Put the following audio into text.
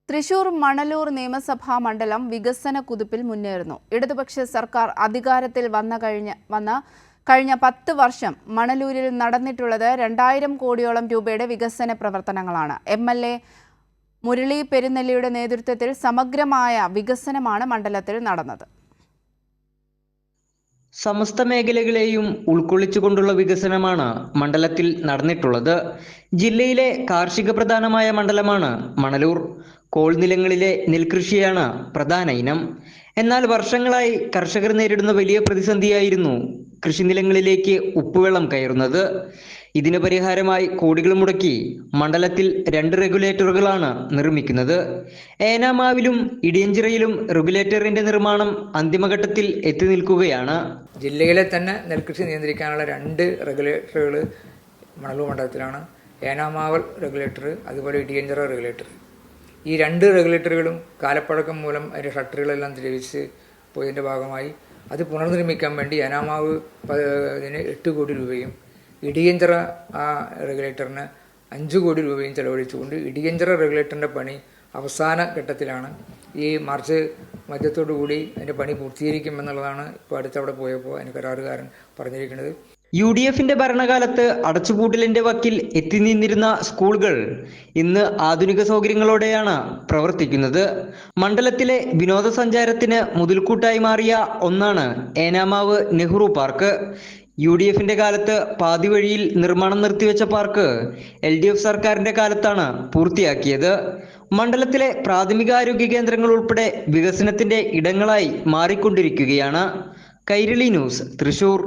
തൃശൂർ മണലൂർ നിയമസഭാ മണ്ഡലം വികസന കുതിപ്പിൽ മുന്നേറുന്നു. ഇടതുപക്ഷ സർക്കാർ അധികാരത്തിൽ വന്ന കഴിഞ്ഞ 10 വർഷം മണലൂരിൽ നടന്നിട്ടുള്ളത് 2000 കോടിയോളം രൂപയുടെ വികസന പ്രവർത്തനങ്ങളാണ്. MLA മുരളി പെരുന്നെല്ലിയുടെ നേതൃത്വത്തിൽ സമഗ്രമായ വികസനമാണ് മണ്ഡലത്തിൽ നടന്നത്. സമസ്ത മേഖലകളെയും ഉൾക്കൊള്ളിച്ചുകൊണ്ടുള്ള വികസനമാണ് മണ്ഡലത്തിൽ നടന്നിട്ടുള്ളത്. ജില്ലയിലെ കാർഷിക പ്രധാനമായ മണ്ഡലമാണ് മണലൂർ. കോൾനിലങ്ങളിലെ നെൽകൃഷിയാണ് പ്രധാന ഇനം. എന്നാൽ വർഷങ്ങളായി കർഷകർ നേരിടുന്ന വലിയ പ്രതിസന്ധിയായിരുന്നു കൃഷിനിലങ്ങളിലേക്ക് ഉപ്പുവെള്ളം കയറുന്നത്. ഇതിന് പരിഹാരമായി കോടികൾ മുടക്കി മണ്ഡലത്തിൽ 2 റെഗുലേറ്ററുകളാണ് നിർമ്മിക്കുന്നത്. ഏനാമാവിലും ഇടിയഞ്ചിറയിലും റെഗുലേറ്ററിന്റെ നിർമ്മാണം അന്തിമഘട്ടത്തിൽ എത്തി നിൽക്കുകയാണ്. ജില്ലയിലെ തന്നെ നെൽകൃഷി നിയന്ത്രിക്കാനുള്ള 2 റെഗുലേറ്ററുകൾ മണലൂർ മണ്ഡലത്തിലാണ്. ഏനാമാവൽ റെഗുലേറ്റർ, അതുപോലെ ഇടിയഞ്ചിറ റെഗുലേറ്റർ. ഈ 2 റെഗുലേറ്ററുകളും കാലപ്പഴക്കം മൂലം അതിൻ്റെ ഷട്ടറുകളെല്ലാം ദ്രവിച്ച് പോയതിൻ്റെ ഭാഗമായി അത് പുനർനിർമ്മിക്കാൻ വേണ്ടി ഏനാമാവ് അതിന് 8 കോടി രൂപയും ഇടിയഞ്ചിറ ആ റെഗുലേറ്ററിന് 5 കോടി രൂപയും ചെലവഴിച്ചുകൊണ്ട് ഇടിയഞ്ചിറ റെഗുലേറ്ററിൻ്റെ പണി അവസാന ഘട്ടത്തിലാണ്. ഈ മാർച്ച് മധ്യത്തോടു കൂടി അതിൻ്റെ പണി പൂർത്തീകരിക്കുമെന്നുള്ളതാണ് ഇപ്പോൾ അടുത്തവിടെ പോയപ്പോൾ അതിന് കരാറുകാരൻ പറഞ്ഞിരിക്കുന്നത്. UDFന്റെ ഭരണകാലത്ത് അടച്ചുപൂട്ടലിന്റെ വക്കിൽ എത്തി നിന്നിരുന്ന സ്കൂളുകൾ ഇന്ന് ആധുനിക സൗകര്യങ്ങളോടെയാണ് പ്രവർത്തിക്കുന്നത്. മണ്ഡലത്തിലെ വിനോദസഞ്ചാരത്തിന് മുതൽക്കൂട്ടായി മാറിയ ഒന്നാണ് ഏനാമാവ് നെഹ്റു പാർക്ക്. UDFന്റെ കാലത്ത് പാതി വഴിയിൽ നിർമ്മാണം നിർത്തിവെച്ച പാർക്ക് LDF സർക്കാരിന്റെ കാലത്താണ് പൂർത്തിയാക്കിയത്. മണ്ഡലത്തിലെ പ്രാഥമികാരോഗ്യ കേന്ദ്രങ്ങൾ ഉൾപ്പെടെ വികസനത്തിന്റെ ഇടങ്ങളായി മാറിക്കൊണ്ടിരിക്കുകയാണ്. കൈരളി ന്യൂസ്, തൃശൂർ.